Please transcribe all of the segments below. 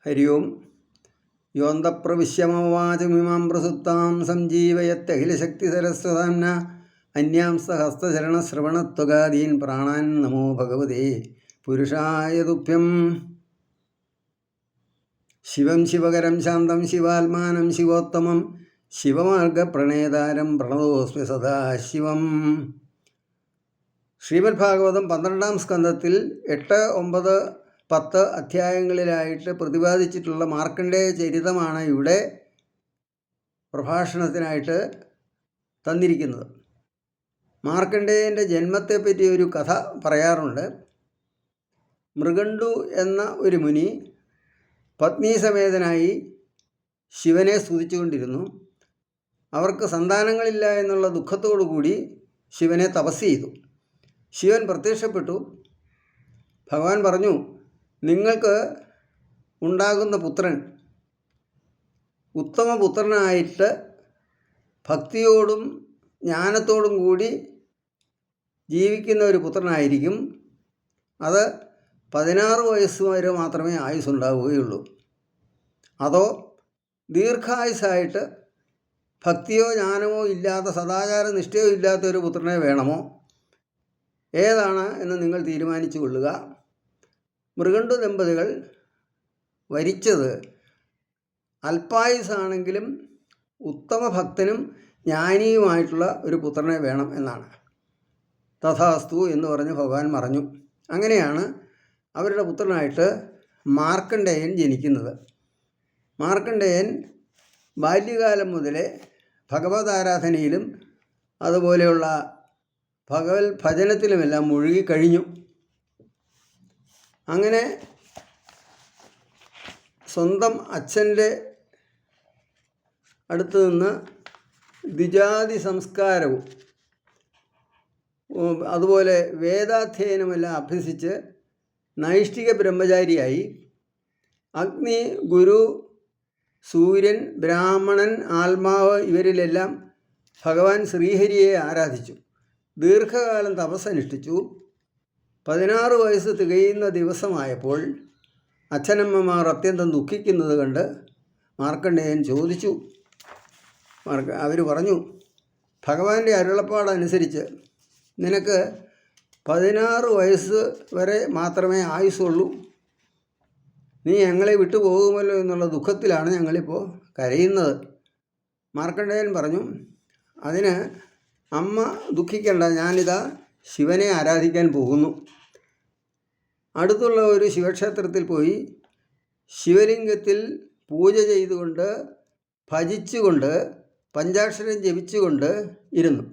ഹരി ഓം. യോന്തപ്രവിശ്യമവാചമിമാം പ്രസുപ്താം സഞ്ജീവയത്തഖിലശക്തിസരസ്വതാംന അന്യാംസ ഹസ്തചരണശ്രവണത്വഗാദീൻ പ്രാണാൻ നമോ ഭഗവതേ പുരുഷായ തുഭ്യം. ശിവം ശിവകരം ശാന്തം ശിവാത്മാനം ശിവോത്തമം ശിവമാർഗപ്രണേതാരം പ്രണതോസ്മി സദാശിവം. ശ്രീമദ് ഭാഗവതം 12-ാം സ്കന്ധത്തിൽ 8, 9, 10 അധ്യായങ്ങളിലായിട്ട് പ്രതിപാദിച്ചിട്ടുള്ള മാർക്കണ്ഡേയ ചരിതമാണ് ഇവിടെ പ്രഭാഷണത്തിനായിട്ട് തന്നിരിക്കുന്നത്. മാർക്കണ്ഡേയൻ്റെ ജന്മത്തെപ്പറ്റി ഒരു കഥ പറയാറുണ്ട്. മൃഗണ്ടു എന്ന ഒരു മുനി പത്നീസമേതനായി ശിവനെ സ്തുതിച്ചുകൊണ്ടിരുന്നു. അവർക്ക് സന്താനങ്ങളില്ല എന്നുള്ള ദുഃഖത്തോടു കൂടി ശിവനെ തപസ് ചെയ്തു. ശിവൻ പ്രത്യക്ഷപ്പെട്ടു. ഭഗവാൻ പറഞ്ഞു, നിങ്ങൾക്ക് ഉണ്ടാകുന്ന പുത്രൻ ഉത്തമ പുത്രനായിട്ട് ഭക്തിയോടും ജ്ഞാനത്തോടും കൂടി ജീവിക്കുന്ന ഒരു പുത്രനായിരിക്കും. അത് 16 വയസ്സ് വരെ മാത്രമേ ആയുസ്സുണ്ടാവുകയുള്ളൂ. അതോ ദീർഘായുസ്സായിട്ട് ഭക്തിയോ ജ്ഞാനമോ ഇല്ലാത്ത സദാചാര നിഷ്ഠയോ ഇല്ലാത്ത ഒരു പുത്രനെ വേണമോ? ഏതാണ് എന്ന് നിങ്ങൾ തീരുമാനിച്ചു കൊള്ളുക. മൃഗണ്ടു ദമ്പതികൾ വരിച്ചത് അല്പായുസാണെങ്കിലും ഉത്തമ ഭക്തനും ജ്ഞാനിയുമായിട്ടുള്ള ഒരു പുത്രനെ വേണം എന്നാണ്. തഥാസ്തു എന്ന് പറഞ്ഞ് ഭഗവാൻ മറഞ്ഞു. അങ്ങനെയാണ് അവരുടെ പുത്രനായിട്ട് മാർക്കണ്ഡേയൻ ജനിക്കുന്നത്. മാർക്കണ്ഡേയൻ ബാല്യകാലം മുതലേ ഭഗവത് ആരാധനയിലും അതുപോലെയുള്ള ഭഗവത് ഭജനത്തിലുമെല്ലാം മുഴുകിക്കഴിഞ്ഞു. അങ്ങനെ സ്വന്തം അച്ഛൻ്റെ അടുത്ത് നിന്ന് ദ്വിജാതി സംസ്കാരവും അതുപോലെ വേദാധ്യയനമെല്ലാം അഭ്യസിച്ച് നൈഷ്ഠിക ബ്രഹ്മചാരിയായി അഗ്നി, ഗുരു, സൂര്യൻ, ബ്രാഹ്മണൻ, ആത്മാവ് ഇവരിലെല്ലാം ഭഗവാൻ ശ്രീഹരിയെ ആരാധിച്ചു. ദീർഘകാലം തപസ്സനുഷ്ഠിച്ചു. 16 വയസ്സ് തികയുന്ന ദിവസമായപ്പോൾ അച്ഛനമ്മമാർ അത്യന്തം ദുഃഖിക്കുന്നത് കണ്ട് മാർക്കണ്ഡേയൻ ചോദിച്ചു. അവർ പറഞ്ഞു, ഭഗവാന്റെ അരുളപ്പാടനുസരിച്ച് നിനക്ക് 16 വയസ്സ് വരെ മാത്രമേ ആയുസ്സുള്ളൂ. നീ ഞങ്ങളെ വിട്ടുപോകുമല്ലോ എന്നുള്ള ദുഃഖത്തിലാണ് ഞങ്ങളിപ്പോൾ കരയുന്നത്. മാർക്കണ്ഡേയൻ പറഞ്ഞു, അതിന് അമ്മ ദുഃഖിക്കേണ്ട, ഞാനിതാ ശിവനെ ആരാധിക്കാൻ പോകുന്നു. അടുത്തുള്ള ഒരു ശിവക്ഷേത്രത്തിൽ പോയി ശിവലിംഗത്തിൽ പൂജ ചെയ്തുകൊണ്ട് ഭജിച്ചുകൊണ്ട് പഞ്ചാക്ഷരം ജപിച്ചുകൊണ്ട് ഇരുന്നു.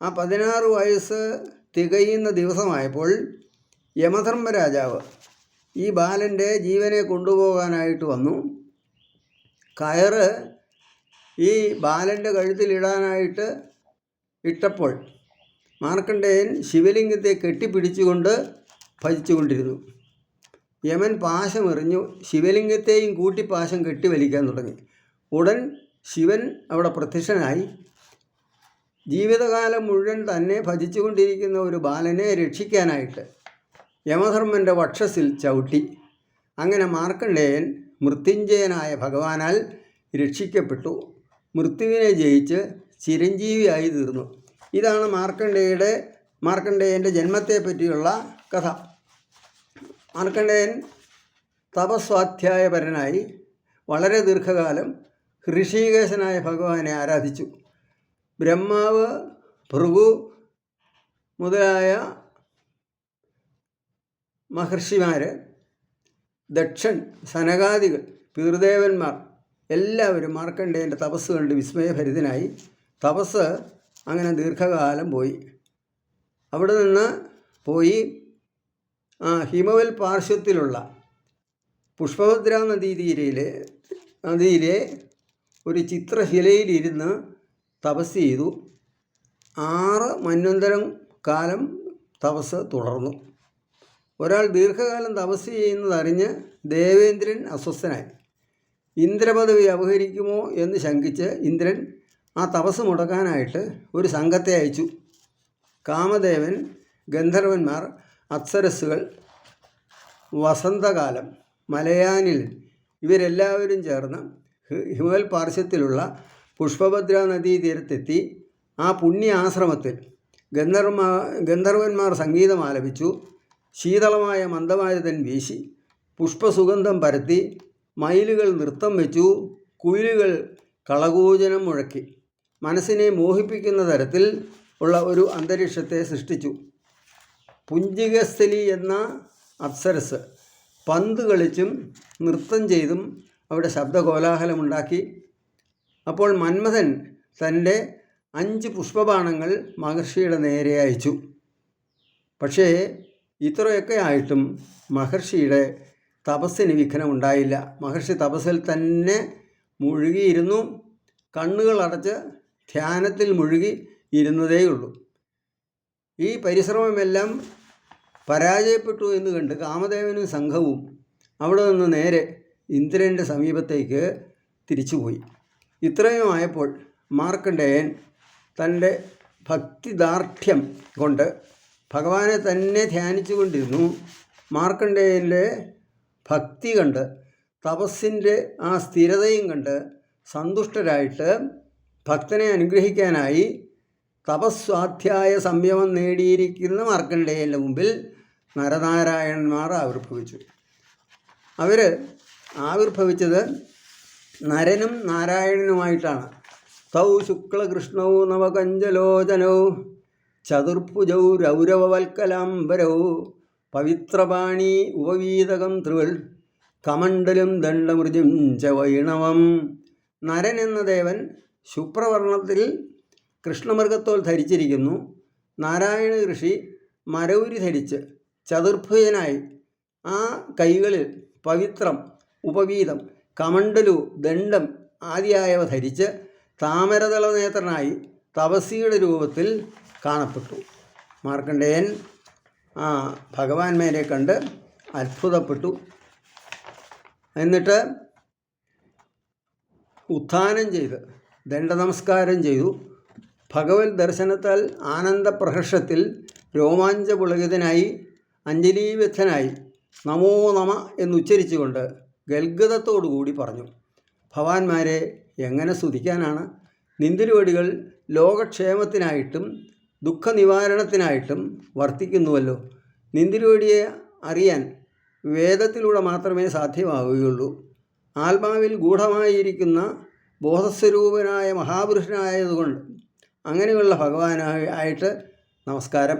ആ 16 വയസ്സ് തികയുന്ന ദിവസമായപ്പോൾ യമധർമ്മരാജാവ് ഈ ബാലൻ്റെ ജീവനെ കൊണ്ടുപോകാനായിട്ട് വന്നു. കയറ് ഈ ബാലൻ്റെ കഴുത്തിലിടാനായിട്ട് ഇട്ടപ്പോൾ മാർക്കണ്ഡേയൻ ശിവലിംഗത്തെ കെട്ടിപ്പിടിച്ചുകൊണ്ട് ഭജിച്ചുകൊണ്ടിരുന്നു. യമൻ പാശമെറിഞ്ഞു ശിവലിംഗത്തെയും കൂട്ടി പാശം കെട്ടിവലിക്കാൻ തുടങ്ങി. ഉടൻ ശിവൻ അവിടെ പ്രത്യക്ഷനായി. ജീവിതകാലം മുഴുവൻ തന്നെ ഭജിച്ചുകൊണ്ടിരിക്കുന്ന ഒരു ബാലനെ രക്ഷിക്കാനായിട്ട് യമധർമ്മൻ്റെ വക്ഷസിൽ ചവിട്ടി. അങ്ങനെ മാർക്കണ്ഡേയൻ മൃത്യുഞ്ജയനായ ഭഗവാനാൽ രക്ഷിക്കപ്പെട്ടു. മൃത്യുവിനെ ജയിച്ച് ചിരഞ്ജീവിയായി തീർന്നു. ഇതാണ് മാർക്കണ്ഡേയൻ്റെ ജന്മത്തെ പറ്റിയുള്ള കഥ. മാർക്കണ്ഡേയൻ തപസ്വാധ്യായപരനായി വളരെ ദീർഘകാലം ഋഷികേശനായ ഭഗവാനെ ആരാധിച്ചു. ബ്രഹ്മാവ്, ഭൃഗു മുതലായ മഹർഷിമാർ, ദക്ഷൻ, സനകാദികൾ, പിതൃദേവന്മാർ എല്ലാവരും മാർക്കണ്ഡേയൻ്റെ തപസ് കണ്ട് വിസ്മയഭരിതനായി. തപസ് അങ്ങനെ ദീർഘകാലം പോയി. അവിടെ നിന്ന് പോയി ഹിമവൽ പാർശ്വത്തിലുള്ള പുഷ്പഭദ്രാ നദിയിലെ ഒരു ചിത്രശിലയിലിരുന്ന് തപസ് ചെയ്തു. 6 മന്വന്തരം കാലം തപസ് തുടർന്നു. ഒരാൾ ദീർഘകാലം തപസ് ചെയ്യുന്നതറിഞ്ഞ് ദേവേന്ദ്രൻ അസ്വസ്ഥനായി. ഇന്ദ്രപദവി അപഹരിക്കുമോ എന്ന് ശങ്കിച്ച് ഇന്ദ്രൻ ആ തപസ് മുടക്കാനായിട്ട് ഒരു സംഘത്തെ അയച്ചു. കാമദേവൻ, ഗന്ധർവന്മാർ, അപ്സരസ്സുകൾ, വസന്തകാലം, മലയാനിൽ ഇവരെല്ലാവരും ചേർന്ന് ഹിമവൽ പാർശ്വത്തിലുള്ള പുഷ്പഭദ്ര നദീതീരത്തെത്തി ആ പുണ്യ ആശ്രമത്തിൽ ഗന്ധർവന്മാർ സംഗീതം ആലപിച്ചു. ശീതളമായ മന്ദമാരുതൻ വീശി, പുഷ്പസുഗന്ധം പരത്തി, മയിലുകൾ നൃത്തം വെച്ചു, കുയിലുകൾ കളകൂജനം മുഴക്കി. മനസ്സിനെ മോഹിപ്പിക്കുന്ന തരത്തിൽ ഉള്ള ഒരു അന്തരീക്ഷത്തെ സൃഷ്ടിച്ചു. പുഞ്ചികസ്ഥലി എന്ന അപ്സരസ് പന്ത് കളിച്ചും നൃത്തം ചെയ്തും അവിടെ ശബ്ദകോലാഹലമുണ്ടാക്കി. അപ്പോൾ മന്മഥൻ തൻ്റെ 5 പുഷ്പബാണങ്ങൾ മഹർഷിയുടെ നേരെ അയച്ചു. പക്ഷേ ഇത്രയൊക്കെ ആയിട്ടും മഹർഷിയുടെ തപസ്സിന് വിഘ്നമുണ്ടായില്ല. മഹർഷി തപസ്സിൽ തന്നെ മുഴുകിയിരുന്നു. കണ്ണുകൾ അടച്ച് ധ്യാനത്തിൽ മുഴുകി ഇരുന്നതേയുള്ളൂ. ഈ പരിശ്രമമെല്ലാം പരാജയപ്പെട്ടു എന്ന് കണ്ട് കാമദേവനും സംഘവും അവിടെ നിന്ന് നേരെ ഇന്ദ്രൻ്റെ സമീപത്തേക്ക് തിരിച്ചുപോയി. ഇത്രയും ആയപ്പോൾ മാർക്കണ്ഡേയൻ തൻ്റെ ഭക്തിദാർഢ്യം കൊണ്ട് ഭഗവാനെ തന്നെ ധ്യാനിച്ചു കൊണ്ടിരുന്നു. മാർക്കണ്ഡേയൻ്റെ ഭക്തി കണ്ട്, തപസ്സിൻ്റെ ആ സ്ഥിരതയും കണ്ട് സന്തുഷ്ടരായിട്ട് ഭക്തനെ അനുഗ്രഹിക്കാനായി തപസ്വാധ്യായ സംയമം നേടിയിരിക്കുന്ന മാർക്കണ്ഡേയൻ്റെ മുമ്പിൽ നരനാരായണന്മാർ ആവിർഭവിച്ചു. അവർ ആവിർഭവിച്ചത് നരനും നാരായണനുമായിട്ടാണ്. തൗ ശുക്ലകൃഷ്ണൗ നവകഞ്ചലോചനൗ ചതുർഭുജൗ രൗരവവൽക്കലാംബരൗ പവിത്രപാണി ഉപവീതകം ത്രിവൾ കമണ്ഡലും ദണ്ഡമൃജും ച വൈണവം. നരൻ എന്ന ദേവൻ ശുഭ്രവർണ്ണത്തിൽ കൃഷ്ണമൃഗത്തോൽ ധരിച്ചിരിക്കുന്നു. നാരായണ ഋഷി മരൗരി ധരിച്ച് ചതുർഭുജനായി ആ കൈകളിൽ പവിത്രം, ഉപവീതം, കമണ്ഡലു, ദണ്ഡം ആദിയായവ ധരിച്ച് താമരതള നേത്രനായി തപസ്സിയുടെ രൂപത്തിൽ കാണപ്പെട്ടു. മാർക്കണ്ഡേയൻ ആ ഭഗവാൻമേരെ കണ്ട് അത്ഭുതപ്പെട്ടു. എന്നിട്ട് ഉത്ഥാനം ചെയ്ത് ദണ്ഡനമസ്കാരം ചെയ്തു. ഭഗവത് ദർശനത്താൽ ആനന്ദപ്രഹർഷത്തിൽ രോമാഞ്ചപുളകിതനായി അഞ്ജലീബദ്ധനായി നമോ നമ എന്നുച്ചരിച്ചുകൊണ്ട് ഗൽഗതത്തോടുകൂടി പറഞ്ഞു: ഭവാന്മാരെ എങ്ങനെ സ്തുതിക്കാനാണ്? നിന്തിരുവടികൾ ലോകക്ഷേമത്തിനായിട്ടും ദുഃഖനിവാരണത്തിനായിട്ടും വർത്തിക്കുന്നുവല്ലോ. നിന്തിരുവടിയെ അറിയാൻ വേദത്തിലൂടെ മാത്രമേ സാധ്യമാവുകയുള്ളൂ. ആത്മാവിൽ ഗൂഢമായിരിക്കുന്ന ബോധസ്വരൂപനായ മഹാപുരുഷനായതുകൊണ്ട് അങ്ങനെയുള്ള ഭഗവാനായിട്ട് നമസ്കാരം.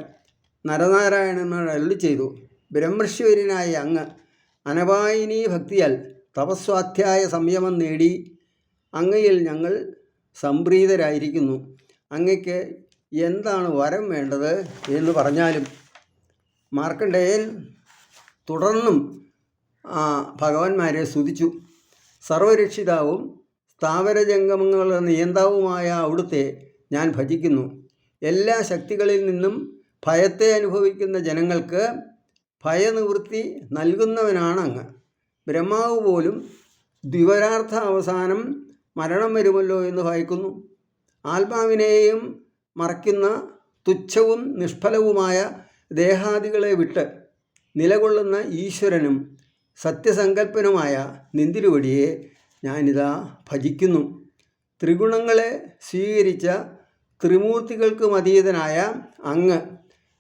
നരനാരായണന്മാർ അരുളി ചെയ്തു: ബ്രഹ്മശ്വരനായ അങ്ങ് അനപായിനീ ഭക്തിയാൽ തപസ്വാധ്യായ സംയമം നേടി അങ്ങയിൽ ഞങ്ങൾ സംപ്രീതരായിരിക്കുന്നു. അങ്ങയ്ക്ക് എന്താണ് വരം വേണ്ടത് എന്ന് പറഞ്ഞാലും. മാർക്കണ്ഡേയൻ തുടർന്നും ഭഗവാന്മാരെ സ്തുതിച്ചു. സർവരക്ഷിതാവും സ്ഥാവരജംഗമങ്ങളുടെ നിയന്താവുമായ അവിടുത്തെ ഞാൻ ഭജിക്കുന്നു. എല്ലാ ശക്തികളിൽ നിന്നും ഭയത്തെ അനുഭവിക്കുന്ന ജനങ്ങൾക്ക് ഭയനിവൃത്തി നൽകുന്നവനാണ് അങ്ങ്. ബ്രഹ്മാവ് പോലും ദ്വിപരാർത്ഥ അവസാനം മരണം വരുമല്ലോ എന്ന് ഭയക്കുന്നു. ആത്മാവിനെയും മറയ്ക്കുന്ന തുച്ഛവും നിഷ്ഫലവുമായ ദേഹാദികളെ വിട്ട് നിലകൊള്ളുന്ന ഈശ്വരനും സത്യസങ്കല്പനുമായ നിന്തിരുവടിയെ ഞാനിതാ ഭജിക്കുന്നു. ത്രിഗുണങ്ങളെ സ്വീകരിച്ച ത്രിമൂർത്തികൾക്കും അതീതനായ അങ്ങ്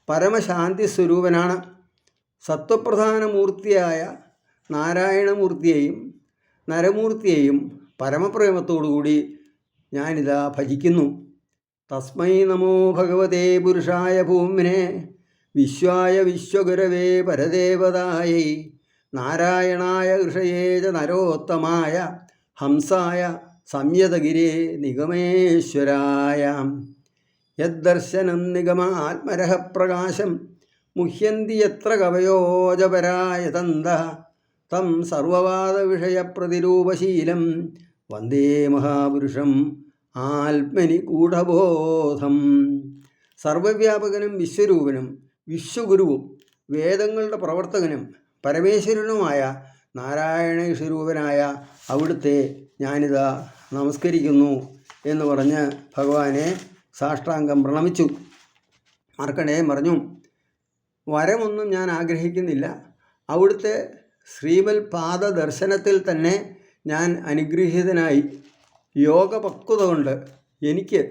പരമശാന്തി സ്വരൂപനാണ്. സത്വപ്രധാന മൂർത്തിയായ നാരായണമൂർത്തിയെയും നരമൂർത്തിയെയും പരമപ്രേമത്തോടുകൂടി ഞാനിതാ ഭജിക്കുന്നു. തസ്മൈ നമോ ഭഗവതേ പുരുഷായ ഭൂമിനെ വിശ്വായ വിശ്വഗുരവേ പരദേവതായൈ നാരായണായ ഋഷയേ ച നരോത്തമായ ഹംസായ സംയതഗിരേ നിഗമേശ്വരായ. യദ്ദർശനം നിഗമ ആത്മരഹ പ്രകാശം മുഹ്യന്തി യത്ര കവയോജപരായതന്ത തം സർവവാദവിഷയപ്രതിരൂപശീലം വന്ദേ മഹാപുരുഷം ആത്മനി ഗൂഢബോധം. സർവവ്യാപകനും വിശ്വരൂപനും വിശ്വഗുരുവും വേദങ്ങളുടെ പ്രവർത്തകനും പരമേശ്വരനുമായ നാരായണ സ്വരൂപനായ അവിടുത്തെ ഞാനിതാ നമസ്കരിക്കുന്നു എന്ന് പറഞ്ഞ് ഭഗവാനെ സാഷ്ടാംഗം പ്രണമിച്ചു. മാർക്കണ്ഡേയൻ പറഞ്ഞു: വരമൊന്നും ഞാൻ ആഗ്രഹിക്കുന്നില്ല. അവിടുത്തെ ശ്രീമൽ പാദ ദർശനത്തിൽ തന്നെ ഞാൻ അനുഗ്രഹീതനായി. യോഗപക്വത കൊണ്ട് എനിക്ക്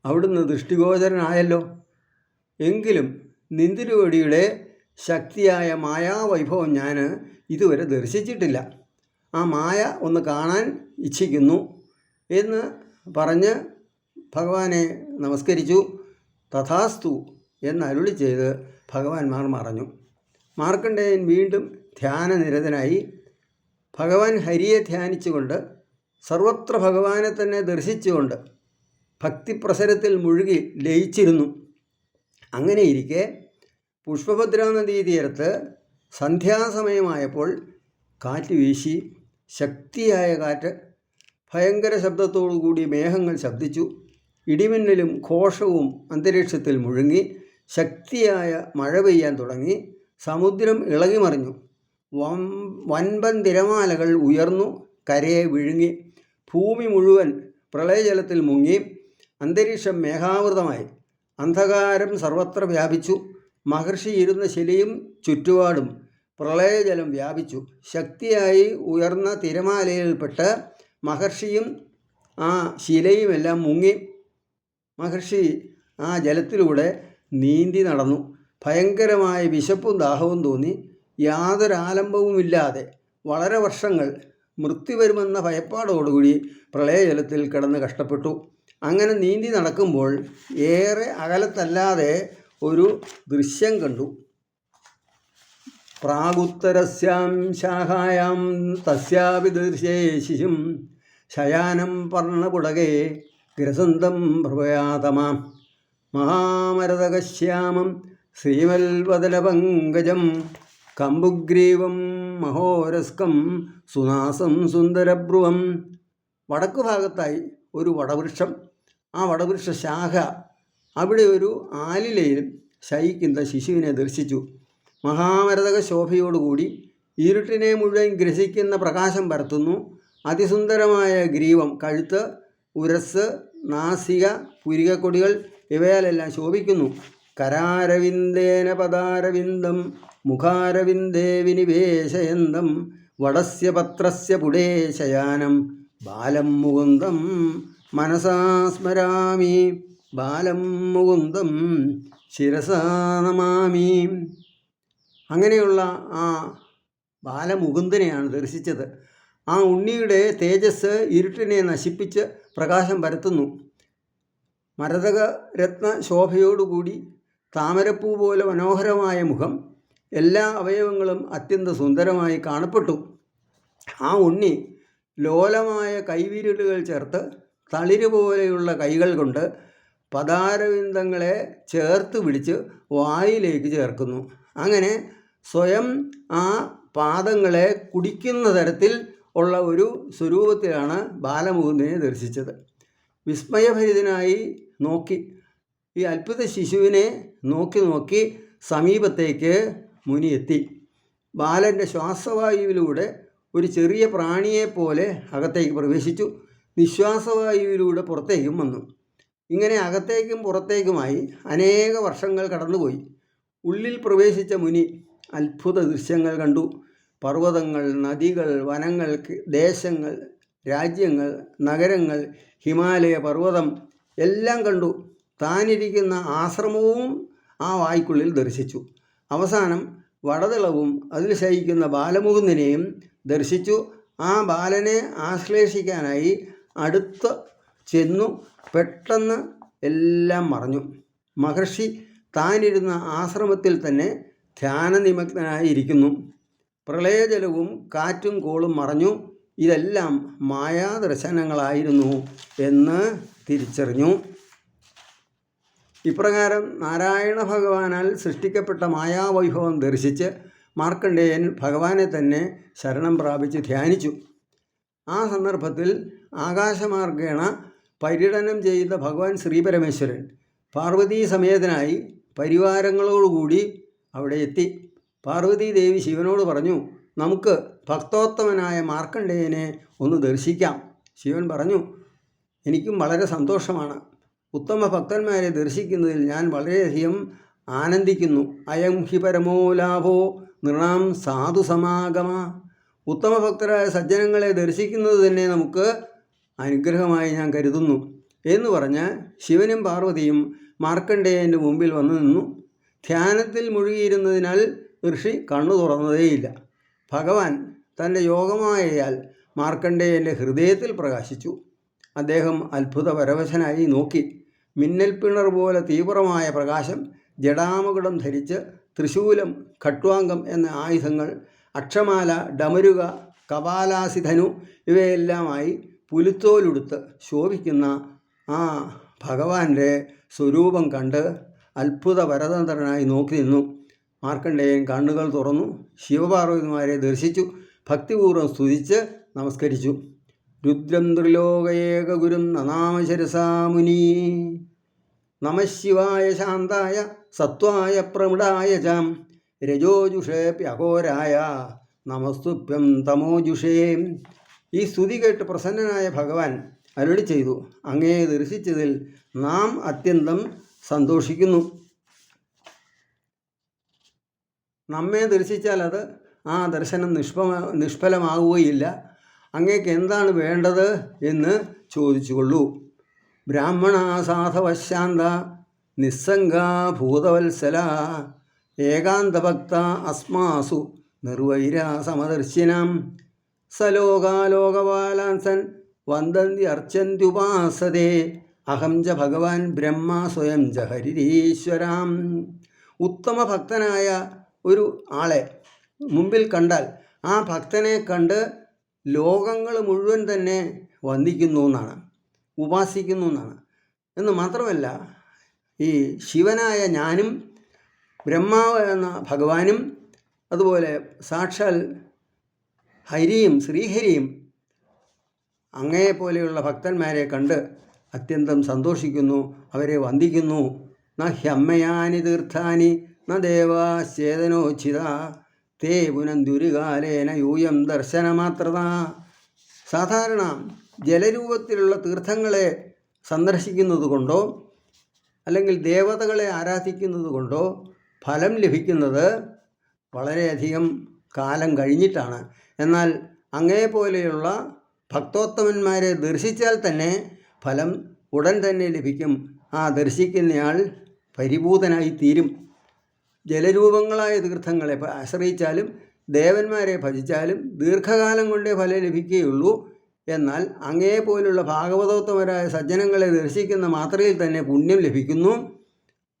അവിടുന്ന് ദൃഷ്ടിഗോചരനായല്ലോ. എങ്കിലും നിന്തിരുവടിയുടെ ശക്തിയായ മായാവൈഭവം ഞാൻ ഇതുവരെ ദർശിച്ചിട്ടില്ല. ആ മായ ഒന്ന് കാണാൻ ഇച്ഛിക്കുന്നു എന്ന് പറഞ്ഞ് ഭഗവാനെ നമസ്കരിച്ചു. തഥാസ്തു എന്നരുളി ചെയ്ത് ഭഗവാൻമാർ മറഞ്ഞു. മാർക്കണ്ഡേയൻ വീണ്ടും ധ്യാനനിരതനായി. ഭഗവാൻ ഹരിയെ ധ്യാനിച്ചുകൊണ്ട് സർവത്ര ഭഗവാനെ തന്നെ ദർശിച്ചുകൊണ്ട് ഭക്തിപ്രസരത്തിൽ മുഴുകി ലയിച്ചിരുന്നു. അങ്ങനെയിരിക്കെ പുഷ്പഭദ്രാ നദീതീരത്ത് സന്ധ്യാസമയമായപ്പോൾ കാറ്റ് വീശി. ശക്തിയായ കാറ്റ്. ഭയങ്കര ശബ്ദത്തോടുകൂടി മേഘങ്ങൾ ശബ്ദിച്ചു. ഇടിമിന്നലും ഘോഷവും അന്തരീക്ഷത്തിൽ മുഴുങ്ങി. ശക്തിയായ മഴ പെയ്യാൻ തുടങ്ങി. സമുദ്രം ഇളകിമറിഞ്ഞു. വൻപൻ തിരമാലകൾ ഉയർന്നു കരയെ വിഴുങ്ങി. ഭൂമി മുഴുവൻ പ്രളയജലത്തിൽ മുങ്ങി. അന്തരീക്ഷം മേഘാവൃതമായി. അന്ധകാരം സർവത്ര വ്യാപിച്ചു. മഹർഷി ഇരുന്ന ശിലയും ചുറ്റുപാടും പ്രളയജലം വ്യാപിച്ചു. ശക്തിയായി ഉയർന്ന തിരമാലയിൽപ്പെട്ട് മഹർഷിയും ആ ശിലയുമെല്ലാം മുങ്ങി. മഹർഷി ആ ജലത്തിലൂടെ നീന്തി നടന്നു. ഭയങ്കരമായ വിശപ്പും ദാഹവും തോന്നി. യാതൊരാലംബവുമില്ലാതെ വളരെ വർഷങ്ങൾ മൃത്യു വരുമെന്ന ഭയപ്പാടോടുകൂടി പ്രളയജലത്തിൽ കിടന്ന് കഷ്ടപ്പെട്ടു. അങ്ങനെ നീന്തി നടക്കുമ്പോൾ ഏറെ അകലത്തല്ലാതെ ഒരു ദൃശ്യം കണ്ടു. പ്രാഗുത്തരസ്യാം ശാഖായാം തസ്യാപി ദൃശ്യേ ശിശും ശയാനം പർണപുടകേ ഗ്രസന്തം ഭൃവയാതമാം മഹാമരതകശ്യാമം ശ്രീമൽവദനപങ്കജം കമ്പുഗ്രീവം മഹോരസ്കം സുനാസം സുന്ദരഭ്രുവം. വടക്കു ഭാഗത്തായി ഒരു വടവൃക്ഷം. ആ വടവൃക്ഷ ശാഖ. അവിടെ ഒരു ആലിലയിൽ ശയിക്കുന്ന ശിശുവിനെ ദർശിച്ചു. മഹാമരതക ശോഭയോടുകൂടി ഇരുട്ടിനെ മുഴുവൻ ഗ്രസിക്കുന്ന പ്രകാശം പരത്തുന്നു. അതിസുന്ദരമായ ഗ്രീവം, കഴുത്ത്, ഉരസ്, നാസിക, പുരികക്കൊടികൾ ഇവയാലെല്ലാം ശോഭിക്കുന്നു. കരാരവിന്ദേന പദാരവിന്ദം മുഖാരവിന്ദേ വിനിവേശയന്തം വടസ്യ പത്രസ്യ പുടേ ശയാനം ബാലം മുകുന്ദം മനസാ സ്മരാമി ബാലം മുകുന്ദം ശിരസാ നമാമി. അങ്ങനെയുള്ള ആ ബാലമുകുന്ദനെയാണ് ദർശിച്ചത്. ആ ഉണ്ണിയുടെ തേജസ് ഇരുട്ടിനെ നശിപ്പിച്ച് പ്രകാശം പരത്തുന്നു. മരതക രത്ന ശോഭയോടുകൂടി താമരപ്പൂ പോലെ മനോഹരമായ മുഖം. എല്ലാ അവയവങ്ങളും അത്യന്തം സുന്ദരമായി കാണപ്പെട്ടു. ആ ഉണ്ണി ലോലമായ കൈവിരലുകൾ ചേർത്ത് തളിര് പോലെയുള്ള കൈകൾ കൊണ്ട് പദാരവിന്ദങ്ങളെ ചേർത്ത് പിടിച്ച് വായിലേക്ക് ചേർക്കുന്നു. അങ്ങനെ സ്വയം ആ പാദങ്ങളെ കുടിക്കുന്ന തരത്തിൽ ഉള്ള ഒരു സ്വരൂപത്തിലാണ് ബാലമുകുന്ദനെ ദർശിച്ചത്. വിസ്മയഭരിതനായി നോക്കി. ഈ അത്ഭുത ശിശുവിനെ നോക്കി സമീപത്തേക്ക് മുനി എത്തി. ബാലൻ്റെ ശ്വാസവായുവിലൂടെ ഒരു ചെറിയ പ്രാണിയെപ്പോലെ അകത്തേക്ക് പ്രവേശിച്ചു. നിശ്വാസവായുവിലൂടെ പുറത്തേക്കും വന്നു. ഇങ്ങനെ അകത്തേക്കും പുറത്തേക്കുമായി അനേക വർഷങ്ങൾ കടന്നുപോയി. ഉള്ളിൽ പ്രവേശിച്ച മുനി അത്ഭുത ദൃശ്യങ്ങൾ കണ്ടു. പർവ്വതങ്ങൾ, നദികൾ, വനങ്ങൾ, ദേശങ്ങൾ, രാജ്യങ്ങൾ, നഗരങ്ങൾ, ഹിമാലയ പർവ്വതം എല്ലാം കണ്ടു. താനിരിക്കുന്ന ആശ്രമവും ആ വായ്ക്കുള്ളിൽ ദർശിച്ചു. അവസാനം വടതളവും അതിൽ ശയിക്കുന്ന ബാലമുകുന്ദനെയും ദർശിച്ചു. ആ ബാലനെ ആശ്ലേഷിക്കാനായി അടുത്ത് ചെന്നു. പെട്ടെന്ന് എല്ലാം മറഞ്ഞു. മഹർഷി താനിരുന്ന ആശ്രമത്തിൽ തന്നെ ധ്യാനനിമഗ്നനായിരിക്കുന്നു. പ്രളയജലവും കാറ്റും കോളും മറഞ്ഞു. ഇതെല്ലാം മായാദർശനങ്ങളായിരുന്നു എന്ന് തിരിച്ചറിഞ്ഞു. ഇപ്രകാരം നാരായണ ഭഗവാനാൽ സൃഷ്ടിക്കപ്പെട്ട മായാവൈഭവം ദർശിച്ച് മാർക്കണ്ഡേയൻ ഭഗവാനെ തന്നെ ശരണം പ്രാപിച്ച് ധ്യാനിച്ചു. ആ സന്ദർഭത്തിൽ ആകാശമാർഗേണ പര്യടനം ചെയ്ത ഭഗവാൻ ശ്രീപരമേശ്വരൻ പാർവതീ സമേതനായി പരിവാരങ്ങളോടുകൂടി അവിടെ എത്തി. പാർവതീദേവി ശിവനോട് പറഞ്ഞു, നമുക്ക് ഭക്തോത്തമനായ മാർക്കണ്ഡേയനെ ഒന്ന് ദർശിക്കാം. ശിവൻ പറഞ്ഞു, എനിക്കും വളരെ സന്തോഷമാണ്. ഉത്തമ ഭക്തന്മാരെ ദർശിക്കുന്നതിൽ ഞാൻ വളരെയധികം ആനന്ദിക്കുന്നു. അയം ഹി പരമോ ലാഭോ നൃണാം സാധു സമാഗമ ഉത്തമഭക്തരായ സജ്ജനങ്ങളെ ദർശിക്കുന്നത് തന്നെ നമുക്ക് അനുഗ്രഹമായി ഞാൻ കരുതുന്നു എന്ന് പറഞ്ഞ് ശിവനും പാർവതിയും മാർക്കണ്ഡേയൻ്റെ മുമ്പിൽ വന്നു നിന്നു. ധ്യാനത്തിൽ മുഴുകിയിരുന്നതിനാൽ ഋഷി കണ്ണു തുറന്നതേയില്ല. ഭഗവാൻ തൻ്റെ യോഗമായയാൽ മാർക്കണ്ഡേയൻ്റെ ഹൃദയത്തിൽ പ്രകാശിച്ചു. അദ്ദേഹം അത്ഭുത പരവശനായി നോക്കി. മിന്നൽ പിണർ പോലെ തീവ്രമായ പ്രകാശം, ജടാമകുടം ധരിച്ച് ത്രിശൂലം, ഖട്വാംഗം എന്ന ആയുധങ്ങൾ, അക്ഷമാല, ഡമരുക, കപാലാസിധനു ഇവയെല്ലാമായി പുലിത്തോലുടുത്ത് ശോഭിക്കുന്ന ആ ഭഗവാന്റെ സ്വരൂപം കണ്ട് അത്ഭുത പരതന്ത്രനായി നോക്കി നിന്നു. മാർക്കണ്ഡേയൻ കണ്ണുകൾ തുറന്നു ശിവപാർവതിമാരെ ദർശിച്ചു. ഭക്തിപൂർവ്വം സ്തുതിച്ച് നമസ്കരിച്ചു. രുദ്രം ത്രിലോകയേക ഗുരും നനാമശിരസാ മുനി. നമഃശിവായ ശാന്തായ സത്വായ പ്രമുടായ ചാം രജോജുഷേപ്യഘോരായ നമസ്തുഭ്യം തമോജുഷേ. ഈ സ്തുതി കേട്ട് പ്രസന്നനായ ഭഗവാൻ അരുളി ചെയ്തു, അങ്ങയെ ദർശിച്ചതിൽ നാം അത്യന്തം സന്തോഷിക്കുന്നു. നമ്മെ ദർശിച്ചാൽ ആ ദർശനം നിഷ്ഫലമാവുകയില്ല. അങ്ങേക്ക് എന്താണ് വേണ്ടത് എന്ന് ചോദിച്ചുകൊള്ളൂ. ബ്രാഹ്മണ സാധവശ്ശാന്ത നിസ്സംഗ ഭൂതവത്സല ഏകാന്തഭക്ത അസ്മാസു നിർവൈര സമദർശിനാം സലോകാലോകപാലാൻസൻ വന്ദന്തി അർച്ചന്ത്യുപാസതേ അഹം ച ഭഗവാൻ ബ്രഹ്മ സ്വയം ച ഹരിരീശ്വരാം. ഉത്തമ ഭക്തനായ ഒരു ആളെ മുമ്പിൽ കണ്ടാൽ ആ ഭക്തനെ കണ്ട് ലോകങ്ങൾ മുഴുവൻ തന്നെ വന്ദിക്കുന്നു എന്നാണ്, ഉപാസിക്കുന്നു എന്നാണ്. എന്ന് മാത്രമല്ല, ഈ ശിവനായ ഞാനും ബ്രഹ്മാവ് എന്ന ഭഗവാനും അതുപോലെ സാക്ഷാൽ ഹരിയും ശ്രീഹരിയും അങ്ങയെപ്പോലെയുള്ള ഭക്തന്മാരെ കണ്ട് അത്യന്തം സന്തോഷിക്കുന്നു, അവരെ വന്ദിക്കുന്നു. ന ഹ്യമ്മയാനി തീർത്ഥാനി ന ദേവാശ്ചേതനോച്ഛിത തേ പുനന്തുരികാലേന യൂയം ദർശനമാത്രത. സാധാരണ ജലരൂപത്തിലുള്ള തീർത്ഥങ്ങളെ സന്ദർശിക്കുന്നത് കൊണ്ടോ അല്ലെങ്കിൽ ദേവതകളെ ആരാധിക്കുന്നത് കൊണ്ടോ ഫലം ലഭിക്കുന്നത് വളരെയധികം കാലം കഴിഞ്ഞിട്ടാണ്. എന്നാൽ അങ്ങയെപ്പോലെയുള്ള ഭക്തോത്തമന്മാരെ ദർശിച്ചാൽ തന്നെ ഫലം ഉടൻ തന്നെ ലഭിക്കും. ആ ദർശിക്കുന്നയാൾ പരിപൂതനായി തീരും. ജലരൂപങ്ങളായ തീർത്ഥങ്ങളെ ആശ്രയിച്ചാലും ദേവന്മാരെ ഭജിച്ചാലും ദീർഘകാലം കൊണ്ടേ ഫലം ലഭിക്കുകയുള്ളൂ. എന്നാൽ അങ്ങയെപ്പോലുള്ള ഭാഗവതോത്തമരായ സജ്ജനങ്ങളെ ദർശിക്കുന്ന മാത്രയിൽ തന്നെ പുണ്യം ലഭിക്കുന്നു.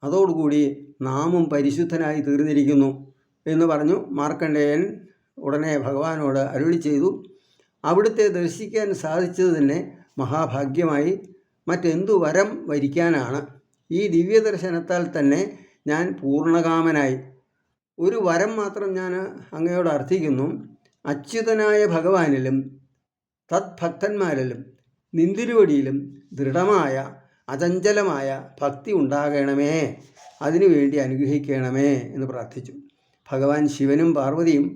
അതോടുകൂടി നാമും പരിശുദ്ധനായി തീർന്നിരിക്കുന്നു എന്ന് പറഞ്ഞു. മാർക്കണ്ഡേയൻ ഉടനെ ഭഗവാനോട് അരുളി ചെയ്തു, അവിടുത്തെ ദർശിക്കാൻ സാധിച്ചത് തന്നെ മഹാഭാഗ്യമായി. മറ്റെന്തു വരം വരിക്കാനാണ്? ഈ ദിവ്യദർശനത്താൽ തന്നെ ഞാൻ പൂർണ്ണകാമനായി. ഒരു വരം മാത്രം ഞാൻ അങ്ങയോട് അർത്ഥിക്കുന്നു. അച്യുതനായ ഭഗവാനിലും തദ്ഭക്തന്മാരിലും നിന്തിരുവടിയിലും ദൃഢമായ അചഞ്ചലമായ ഭക്തി ഉണ്ടാകണമേ, അതിനുവേണ്ടി അനുഗ്രഹിക്കണമേ എന്ന് പ്രാർത്ഥിച്ചു. ഭഗവാൻ ശിവനും പാർവതിയും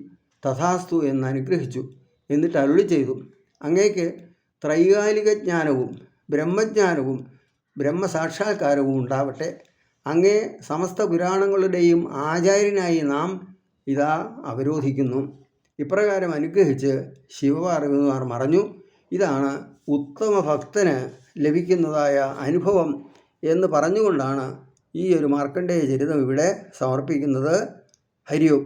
തഥാസ്തു എന്ന് അനുഗ്രഹിച്ചു. എന്നിട്ട് അരുളി ചെയ്തു, അങ്ങേക്ക് ത്രൈകാലിക ജ്ഞാനവും ബ്രഹ്മജ്ഞാനവും ബ്രഹ്മസാക്ഷാത്കാരവും ഉണ്ടാവട്ടെ. അങ്ങേ സമസ്ത പുരാണങ്ങളുടെയും ആചാര്യനായി നാം ഇതാ അവരോധിക്കുന്നു. ഇപ്രകാരം അനുഗ്രഹിച്ച് ശിവപാർവതിമാർ മറഞ്ഞു. ഇതാണ് ഉത്തമ ഭക്തന് ലഭിക്കുന്നതായ അനുഭവം എന്ന് പറഞ്ഞുകൊണ്ടാണ് ഈ ഒരു മാർക്കണ്ഡേയ ചരിതം ഇവിടെ സമർപ്പിക്കുന്നത്. ഹരി ഓം.